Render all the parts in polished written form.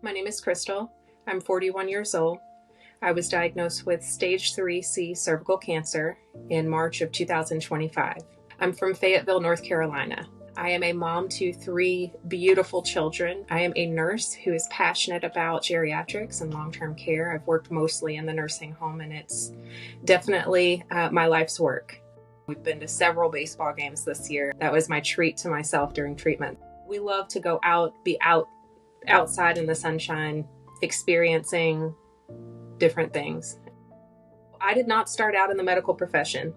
My name is Chrystal. I'm 41 years old. I was diagnosed with stage 3C cervical cancer in March of 2025. I'm from Fayetteville, North Carolina. I am a mom to 3 beautiful children. I am a nurse who is passionate about geriatrics and long-term care. I've worked mostly in the nursing home, and it's definitely my life's work. We've been to several baseball games this year. That was my treat to myself during treatment. We love to go out, be outside in the sunshine, experiencing different things. I did not start out in the medical profession.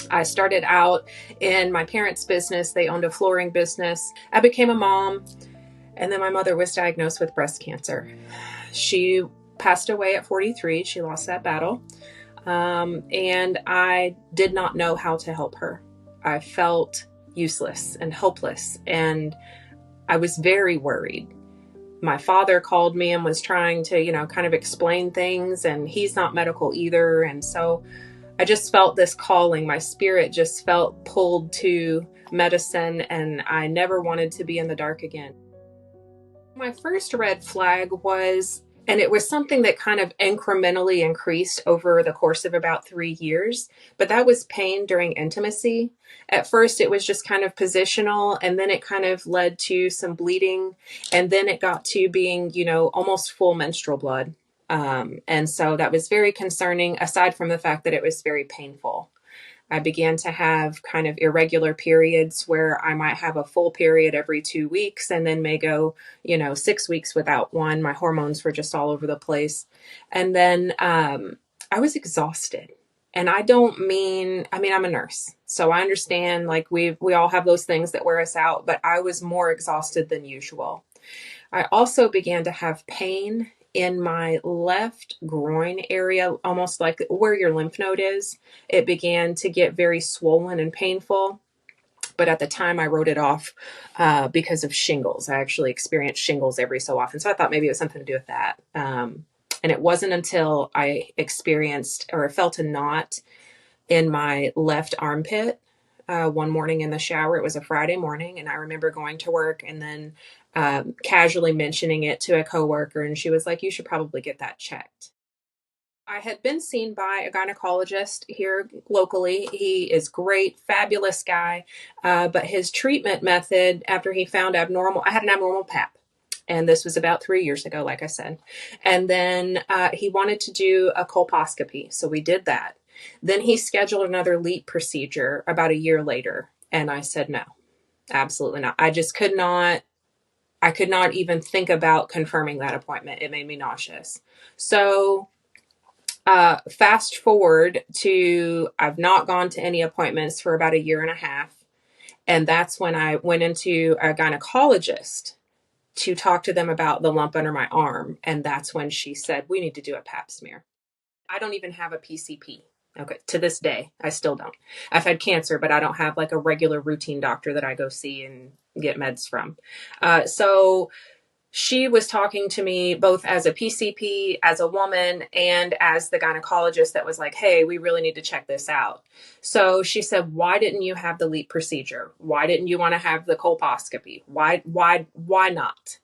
I started out in my parents' business. They owned a flooring business. I became a mom, and then my mother was diagnosed with breast cancer. She passed away at 43. She lost that battle. And I did not know how to help her. I felt useless and hopeless, and I was very worried. My father called me and was trying to, kind of explain things, and he's not medical either. And so I just felt this calling. My spirit just felt pulled to medicine, and I never wanted to be in the dark again. My first red flag was, and it was something that kind of incrementally increased over the course of about 3 years, but that was pain during intimacy. At first, it was just kind of positional, and then it kind of led to some bleeding, and then it got to being, almost full menstrual blood. And so that was very concerning, aside from the fact that it was very painful. I began to have kind of irregular periods where I might have a full period every 2 weeks and then may go, 6 weeks without one. My hormones were just all over the place. And then I was exhausted. And I'm a nurse, so I understand, like, we all have those things that wear us out, but I was more exhausted than usual. I also began to have pain in my left groin area, almost like where your lymph node is. It began to get very swollen and painful. But at the time, I wrote it off because of shingles. I actually experienced shingles every so often. So I thought maybe it was something to do with that. And it wasn't until I experienced or felt a knot in my left armpit one morning in the shower. It was a Friday morning, and I remember going to work and then casually mentioning it to a coworker, and she was like, "You should probably get that checked." I had been seen by a gynecologist here locally. He is great, fabulous guy, but his treatment method, after he found I had an abnormal pap. And this was about 3 years ago, like I said. And then he wanted to do a colposcopy. So we did that. Then he scheduled another LEEP procedure about a year later. And I said, no, absolutely not. I could not even think about confirming that appointment. It made me nauseous. So fast forward to, I've not gone to any appointments for about a year and a half. And that's when I went into a gynecologist to talk to them about the lump under my arm. And that's when she said, we need to do a pap smear. I don't even have a PCP. Okay. To this day, I still don't. I've had cancer, but I don't have like a regular routine doctor that I go see and get meds from. So she was talking to me both as a PCP, as a woman, and as the gynecologist that was like, hey, we really need to check this out. So she said, why didn't you have the LEEP procedure? Why didn't you want to have the colposcopy? Why not?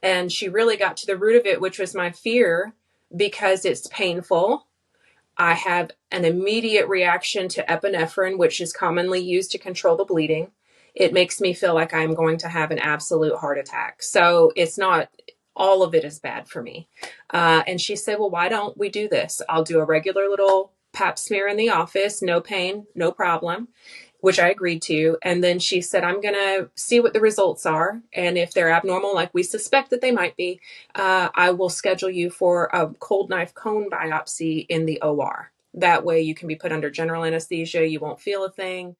And she really got to the root of it, which was my fear, because it's painful. I have an immediate reaction to epinephrine, which is commonly used to control the bleeding. It makes me feel like I'm going to have an absolute heart attack. So it's not, all of it is bad for me. And she said, well, why don't we do this? I'll do a regular little pap smear in the office, no pain, no problem, which I agreed to. And then she said, I'm going to see what the results are. And if they're abnormal, like we suspect that they might be, I will schedule you for a cold knife cone biopsy in the OR. That way you can be put under general anesthesia. You won't feel a thing.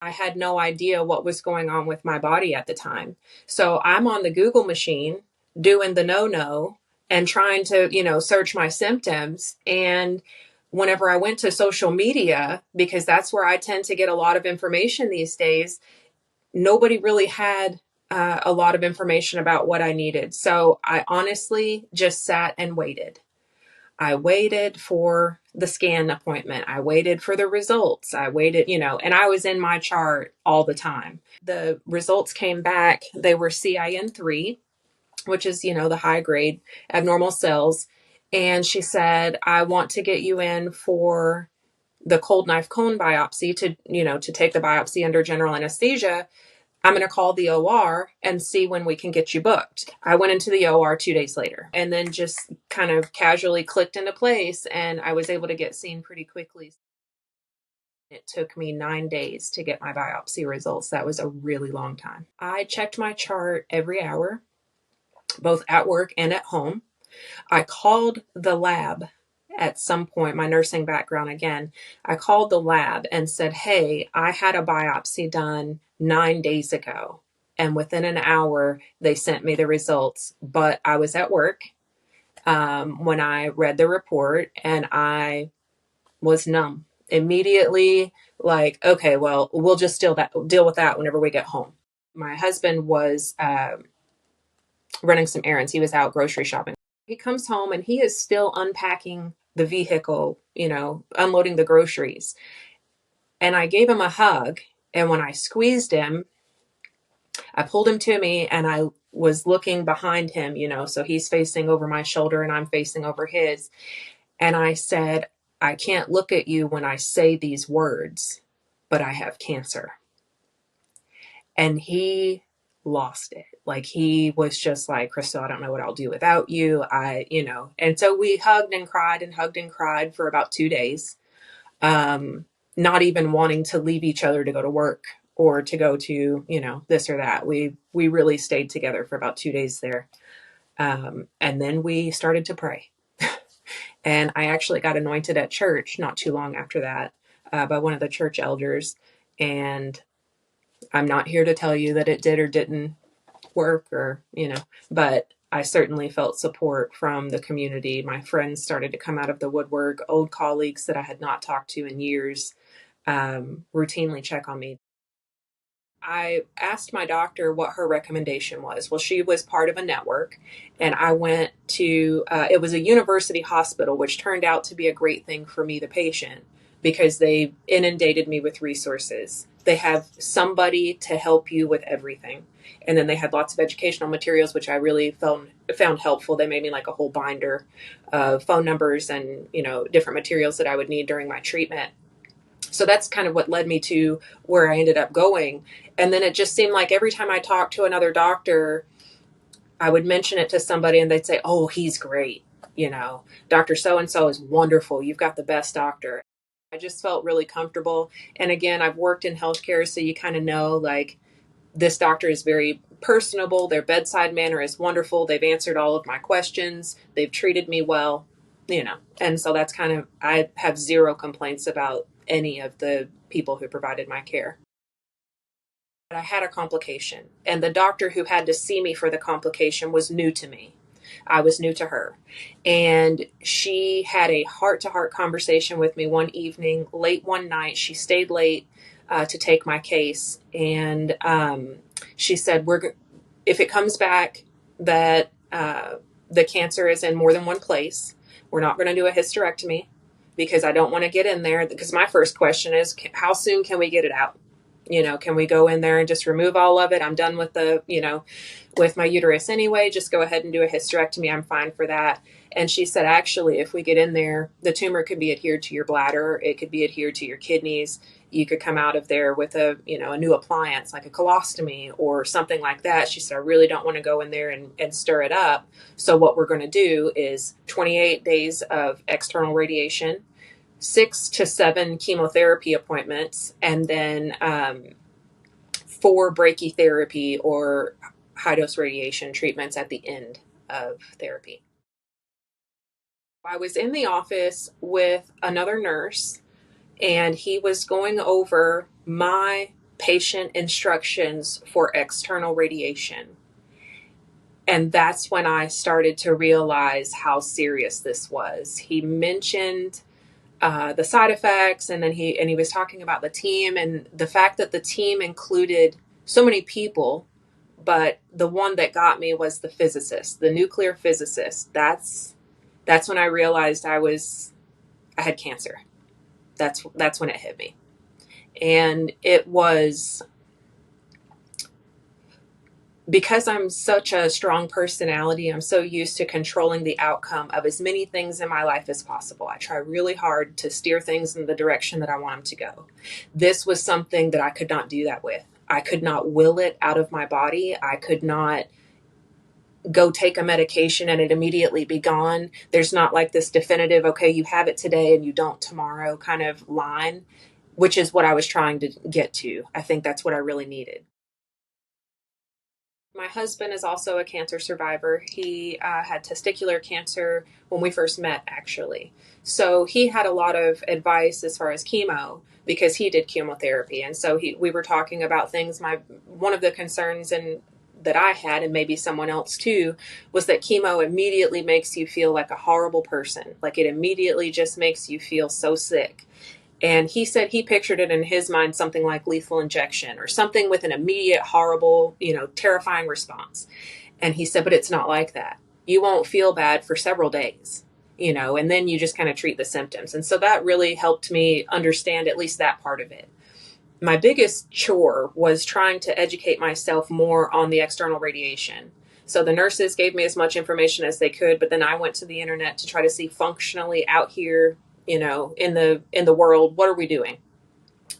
I had no idea what was going on with my body at the time. So I'm on the Google machine doing the no and trying to, search my symptoms. And whenever I went to social media, because that's where I tend to get a lot of information these days, nobody really had a lot of information about what I needed. So I honestly just sat and waited. I waited for the scan appointment. I waited for the results. I waited, and I was in my chart all the time. The results came back. They were CIN3. which is, the high grade abnormal cells. And she said, I want to get you in for the cold knife cone biopsy to take the biopsy under general anesthesia. I'm going to call the OR and see when we can get you booked. I went into the OR 2 days later and then just kind of casually clicked into place, and I was able to get seen pretty quickly. It took me 9 days to get my biopsy results. That was a really long time. I checked my chart every hour, both at work and at home. I called the lab at some point, my nursing background again. I called the lab and said, hey, I had a biopsy done 9 days ago. And within an hour, they sent me the results. But I was at work when I read the report, and I was numb immediately. Like, okay, well, we'll just deal with that whenever we get home. My husband was running some errands. He was out grocery shopping. He comes home and he is still unpacking the vehicle, unloading the groceries. And I gave him a hug. And when I squeezed him, I pulled him to me, and I was looking behind him, so he's facing over my shoulder and I'm facing over his. And I said, I can't look at you when I say these words, but I have cancer. And he lost it. Like, he was just like, Chrystal, I don't know what I'll do without you. And so we hugged and cried for about 2 days. Not even wanting to leave each other to go to work or to go to, this or that. We really stayed together for about 2 days there. And then we started to pray. And I actually got anointed at church not too long after that by one of the church elders. And I'm not here to tell you that it did or didn't work but I certainly felt support from the community. My friends started to come out of the woodwork. Old colleagues that I had not talked to in years routinely check on me. I asked my doctor what her recommendation was. Well, she was part of a network, and I went to, it was a university hospital, which turned out to be a great thing for me, the patient, because they inundated me with resources. They have somebody to help you with everything. And then they had lots of educational materials, which I really found helpful. They made me like a whole binder of phone numbers and, different materials that I would need during my treatment. So that's kind of what led me to where I ended up going. And then it just seemed like every time I talked to another doctor, I would mention it to somebody and they'd say, oh, he's great. Dr. So-and-so is wonderful. You've got the best doctor. I just felt really comfortable. And again, I've worked in healthcare, so you kind of know, like, this doctor is very personable. Their bedside manner is wonderful. They've answered all of my questions. They've treated me well, And so that's kind of, I have zero complaints about any of the people who provided my care. But I had a complication, and the doctor who had to see me for the complication was new to me. I was new to her. And she had a heart-to-heart conversation with me one evening, late one night. She stayed late to take my case. And she said, if it comes back that the cancer is in more than one place, we're not going to do a hysterectomy, because I don't want to get in there. Because my first question is, how soon can we get it out? Can we go in there and just remove all of it? I'm done with with my uterus anyway. Just go ahead and do a hysterectomy. I'm fine for that. And she said, actually, if we get in there, the tumor could be adhered to your bladder. It could be adhered to your kidneys. You could come out of there with a new appliance, like a colostomy or something like that. She said, I really don't want to go in there and stir it up. So what we're going to do is 28 days of external radiation, 6 to 7 chemotherapy appointments, and then 4 brachytherapy or high-dose radiation treatments at the end of therapy. I was in the office with another nurse, and he was going over my patient instructions for external radiation. And that's when I started to realize how serious this was. He mentioned the side effects, and then he was talking about the team and the fact that the team included so many people, but the one that got me was the physicist, the nuclear physicist. That's when I realized I had cancer. That's when it hit me. And it was because I'm such a strong personality, I'm so used to controlling the outcome of as many things in my life as possible. I try really hard to steer things in the direction that I want them to go. This was something that I could not do that with. I could not will it out of my body. I could not go take a medication and it immediately be gone. There's not like this definitive, okay, you have it today and you don't tomorrow kind of line, which is what I was trying to get to. I think that's what I really needed. My husband is also a cancer survivor. He had testicular cancer when we first met, actually. So he had a lot of advice as far as chemo because he did chemotherapy. And so we were talking about things. One of the concerns that I had, and maybe someone else too, was that chemo immediately makes you feel like a horrible person. Like it immediately just makes you feel so sick. And he said he pictured it in his mind something like lethal injection or something with an immediate, horrible, terrifying response. And he said, but it's not like that. You won't feel bad for several days, and then you just kind of treat the symptoms. And so that really helped me understand at least that part of it. My biggest chore was trying to educate myself more on the external radiation. So the nurses gave me as much information as they could, but then I went to the internet to try to see functionally out here, in the world, what are we doing?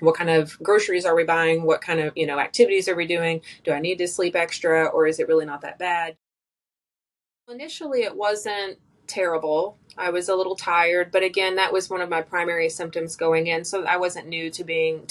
What kind of groceries are we buying? What kind of, activities are we doing? Do I need to sleep extra, or is it really not that bad? Initially, it wasn't terrible. I was a little tired, but again, that was one of my primary symptoms going in. So I wasn't new to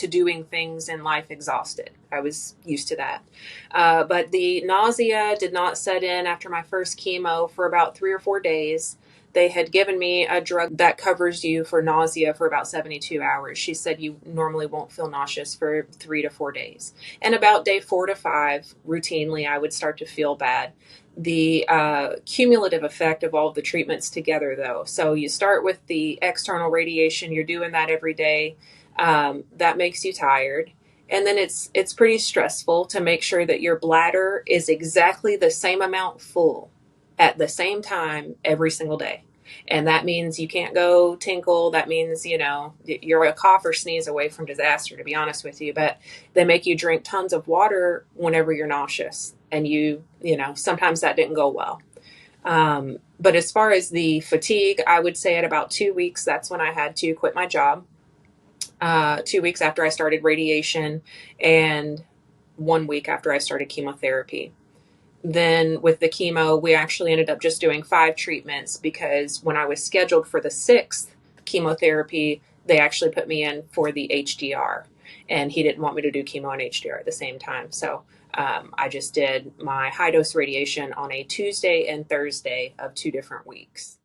doing things in life exhausted. I was used to that. But the nausea did not set in after my first chemo for about 3 or 4 days. They had given me a drug that covers you for nausea for about 72 hours. She said you normally won't feel nauseous for 3 to 4 days. And about day 4 to 5, routinely, I would start to feel bad. The cumulative effect of all of the treatments together, though. So you start with the external radiation, you're doing that every day. That makes you tired. And then it's pretty stressful to make sure that your bladder is exactly the same amount full at the same time every single day. And that means you can't go tinkle. That means, you're a cough or sneeze away from disaster, to be honest with you. But they make you drink tons of water whenever you're nauseous. And sometimes that didn't go well. But as far as the fatigue, I would say at about 2 weeks, that's when I had to quit my job. 2 weeks after I started radiation and 1 week after I started chemotherapy. Then with the chemo, we actually ended up just doing 5 treatments because when I was scheduled for the 6th chemotherapy, they actually put me in for the HDR. And he didn't want me to do chemo and HDR at the same time. So I just did my high-dose radiation on a Tuesday and Thursday of 2 different weeks.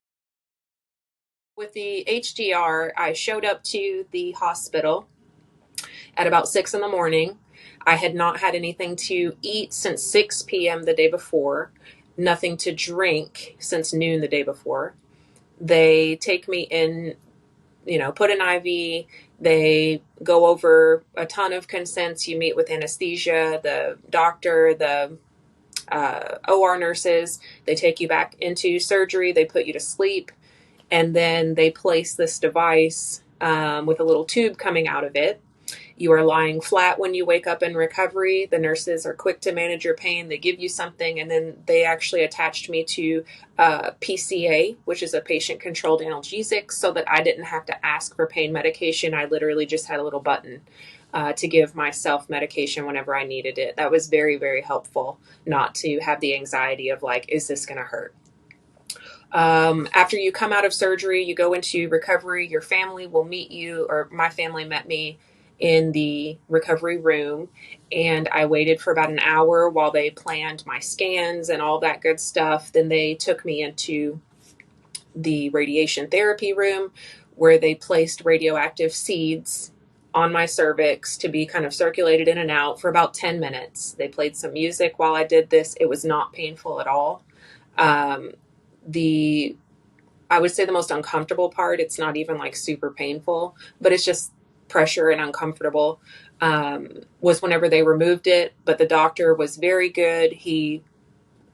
With the HDR, I showed up to the hospital at about 6 in the morning. I had not had anything to eat since 6 p.m. the day before, nothing to drink since noon the day before. They take me in, put an IV. They go over a ton of consents. You meet with anesthesia, the doctor, the OR nurses. They take you back into surgery. They put you to sleep. And then they place this device with a little tube coming out of it. You are lying flat when you wake up in recovery. The nurses are quick to manage your pain. They give you something, and then they actually attached me to PCA, which is a patient-controlled analgesic, so that I didn't have to ask for pain medication. I literally just had a little button to give myself medication whenever I needed it. That was very, very helpful, not to have the anxiety of like, is this going to hurt? After you come out of surgery, you go into recovery. Your family will meet you, or my family met me in the recovery room, and I waited for about an hour while they planned my scans and all that good stuff. Then they took me into the radiation therapy room where they placed radioactive seeds on my cervix to be kind of circulated in and out for about 10 minutes. They played some music while I did this. It was not painful at all. I would say the most uncomfortable part, it's not even like super painful, but it's just pressure and uncomfortable, was whenever they removed it. But the doctor was very good. He,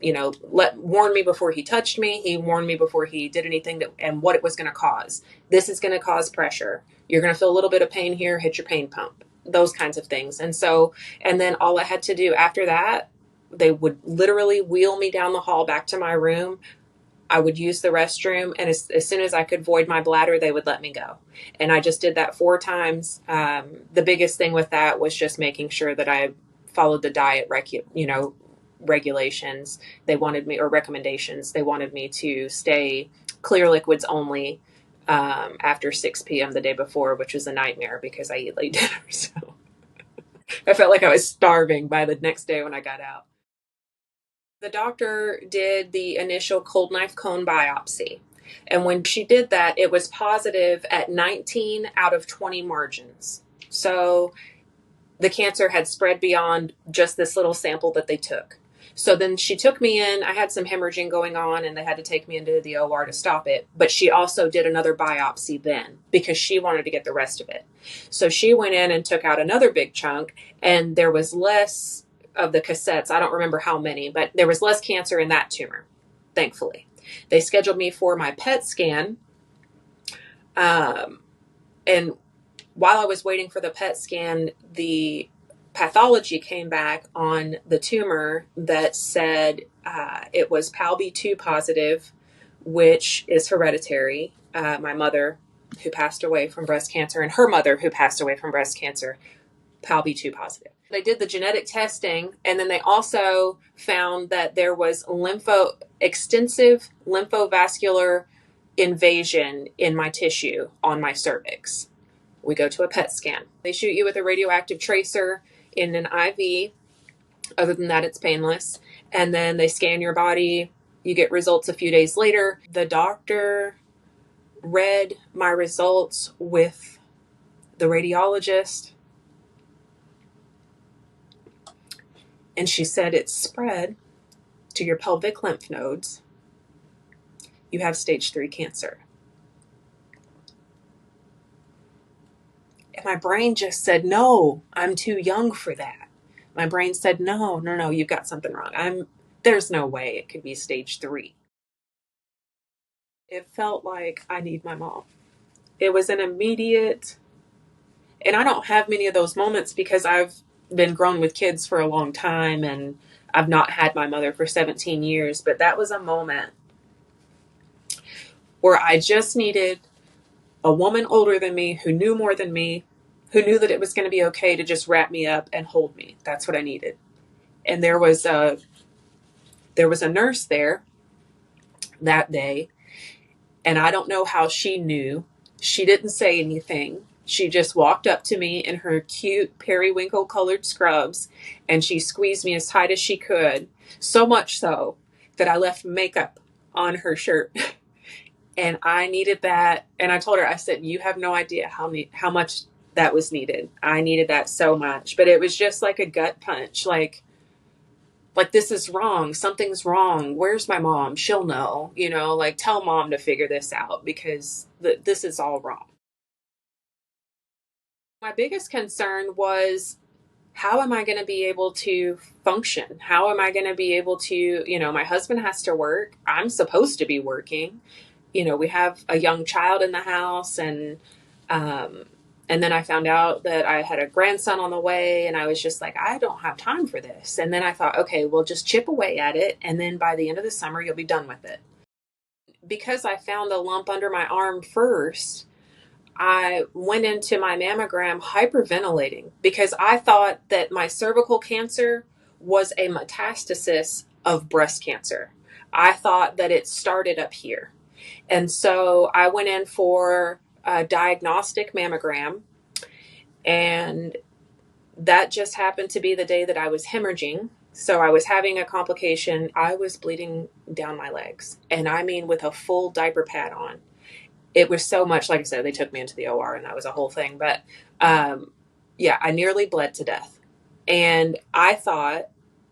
warned me before he touched me. He warned me before he did anything and what it was going to cause. This is going to cause pressure. You're going to feel a little bit of pain here, hit your pain pump, those kinds of things. And then all I had to do after that They would literally wheel me down the hall back to my room. I would use the restroom, and as soon as I could void my bladder, they would let me go. And I just did that 4 times. The biggest thing with that was just making sure that I followed the diet, regulations. They wanted me, or recommendations. They wanted me to stay clear liquids only after 6 p.m. the day before, which was a nightmare because I eat late dinner. So I felt like I was starving by the next day when I got out. The doctor did the initial cold knife cone biopsy. And when she did that, it was positive at 19 out of 20 margins. So the cancer had spread beyond just this little sample that they took. So then she took me in. I had some hemorrhaging going on, and they had to take me into the OR to stop it. But she also did another biopsy then because she wanted to get the rest of it. So she went in and took out another big chunk, and there was less of the cassettes. I don't remember how many, but there was less cancer in that tumor, thankfully. They scheduled me for my PET scan. And while I was waiting for the PET scan, the pathology came back on the tumor that said it was PALB2 positive, which is hereditary. My mother, who passed away from breast cancer, and her mother, who passed away from breast cancer, PALB2 positive. They did the genetic testing, and then they also found that there was extensive lymphovascular invasion in my tissue on my cervix. We go to a PET scan. They shoot you with a radioactive tracer in an IV. Other than that, it's painless. And then they scan your body. You get results a few days later. The doctor read my results with the radiologist, and she said it's spread to your pelvic lymph nodes. You have stage 3 cancer. And my brain just said, no, I'm too young for that. My brain said, no, you've got something wrong. There's no way it could be stage 3. It felt like I need my mom. It was an immediate, and I don't have many of those moments because I've been grown with kids for a long time and I've not had my mother for 17 years, but that was a moment where I just needed a woman older than me who knew more than me, who knew that it was going to be okay to just wrap me up and hold me. That's what I needed. And there was a nurse there that day, and I don't know how she knew. She didn't say anything. She just walked up to me in her cute periwinkle colored scrubs, and she squeezed me as tight as she could, so much so that I left makeup on her shirt. And I needed that. And I told her, I said, you have no idea how much that was needed. I needed that so much. But it was just like a gut punch. Like this is wrong. Something's wrong. Where's my mom? She'll know, like tell mom to figure this out because this is all wrong. My biggest concern was, how am I going to be able to function? How am I going to be able to, my husband has to work. I'm supposed to be working. We have a young child in the house, and then I found out that I had a grandson on the way, and I was just like, I don't have time for this. And then I thought, okay, well, just chip away at it, and then by the end of the summer, you'll be done with it. Because I found a lump under my arm first, I went into my mammogram hyperventilating because I thought that my cervical cancer was a metastasis of breast cancer. I thought that it started up here. And so I went in for a diagnostic mammogram, and that just happened to be the day that I was hemorrhaging. So I was having a complication. I was bleeding down my legs, and I mean with a full diaper pad on. It was so much, like I said, they took me into the OR and that was a whole thing. But I nearly bled to death. And I thought,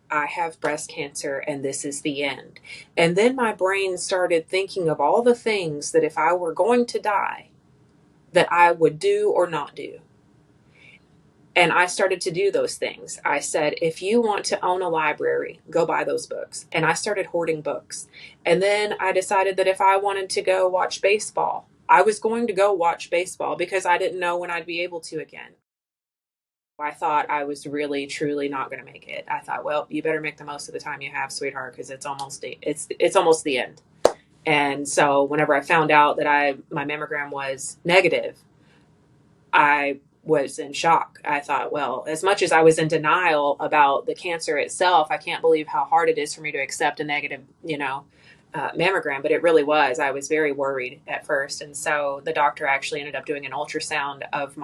I have breast cancer and this is the end. And then my brain started thinking of all the things that if I were going to die, that I would do or not do. And I started to do those things. I said, if you want to own a library, go buy those books. And I started hoarding books. And then I decided that if I wanted to go watch baseball, I was going to go watch baseball because I didn't know when I'd be able to again. I thought I was really, truly not going to make it. I thought, well, you better make the most of the time you have, sweetheart, because it's almost the end. And so whenever I found out that my mammogram was negative, I was in shock. I thought, well, as much as I was in denial about the cancer itself, I can't believe how hard it is for me to accept a negative, mammogram, but it really was. I was very worried at first. And so the doctor actually ended up doing an ultrasound of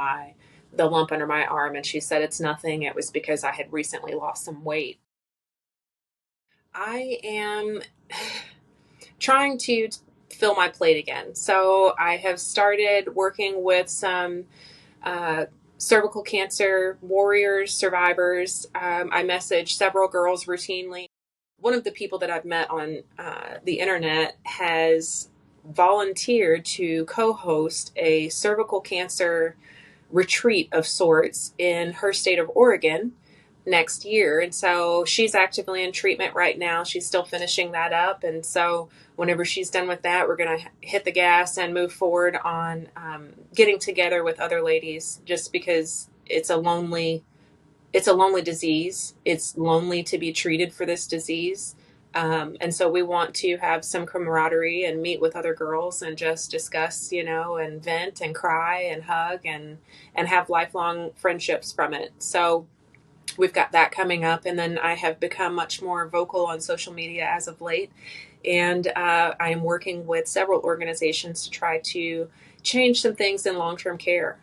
the lump under my arm. And she said, it's nothing. It was because I had recently lost some weight. I am trying to fill my plate again. So I have started working with some cervical cancer warriors, survivors. I message several girls routinely. One of the people that I've met on the internet has volunteered to co-host a cervical cancer retreat of sorts in her state of Oregon next year. And so she's actively in treatment right now. She's still finishing that up. And so whenever she's done with that, we're going to hit the gas and move forward on getting together with other ladies, just because it's a lonely disease. It's lonely to be treated for this disease. And so we want to have some camaraderie and meet with other girls and just discuss, and vent and cry and hug and have lifelong friendships from it. So we've got that coming up. And then I have become much more vocal on social media as of late. And I am working with several organizations to try to change some things in long-term care.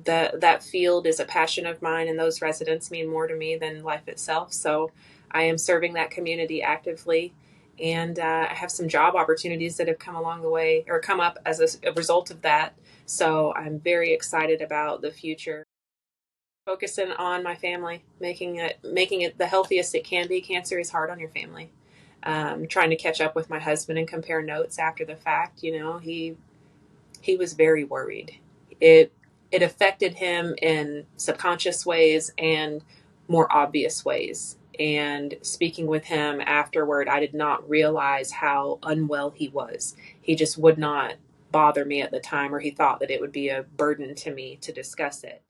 That field is a passion of mine, and those residents mean more to me than life itself. So I am serving that community actively, and I have some job opportunities that have come along the way or come up as a result of that. So I'm very excited about the future. Focusing on my family, making it the healthiest it can be. Cancer is hard on your family. Trying to catch up with my husband and compare notes after the fact. He was very worried. It affected him in subconscious ways and more obvious ways. And speaking with him afterward, I did not realize how unwell he was. He just would not bother me at the time, or he thought that it would be a burden to me to discuss it.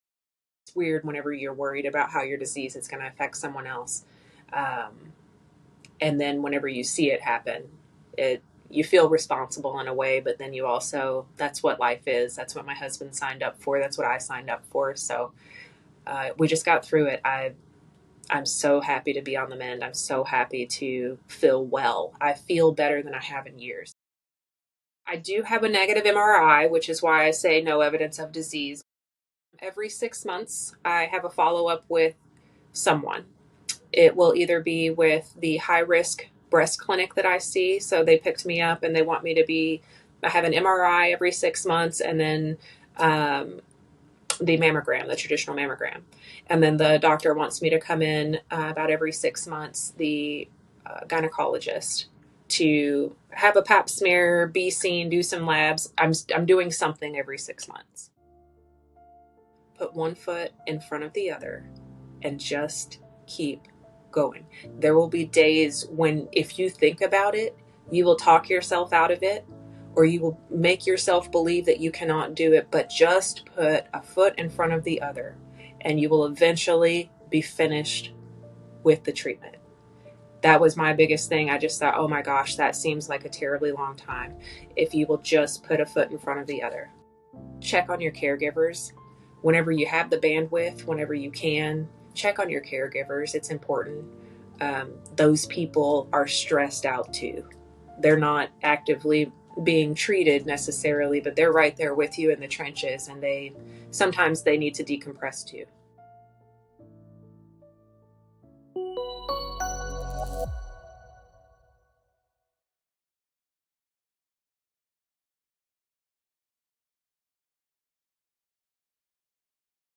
It's weird whenever you're worried about how your disease is going to affect someone else. And then whenever you see it happen, you feel responsible in a way, but then you also, that's what life is. That's what my husband signed up for. That's what I signed up for. So we just got through it. I'm so happy to be on the mend. I'm so happy to feel well. I feel better than I have in years. I do have a negative MRI, which is why I say no evidence of disease. Every 6 months, I have a follow-up with someone. It will either be with the high-risk breast clinic that I see. So they picked me up and they want me to I have an MRI every 6 months, and then the mammogram, the traditional mammogram. And then the doctor wants me to come in about every 6 months, the gynecologist, to have a pap smear, be seen, do some labs. I'm doing something every 6 months. Put one foot in front of the other and just keep going. There will be days when, if you think about it, you will talk yourself out of it, or you will make yourself believe that you cannot do it, but just put a foot in front of the other and you will eventually be finished with the treatment. That was my biggest thing. I just thought, oh my gosh, that seems like a terribly long time. If you will just put a foot in front of the other. Check on your caregivers. Whenever you have the bandwidth, whenever you can, check on your caregivers. It's important. Those people are stressed out too. They're not actively being treated necessarily, but they're right there with you in the trenches, and sometimes they need to decompress too.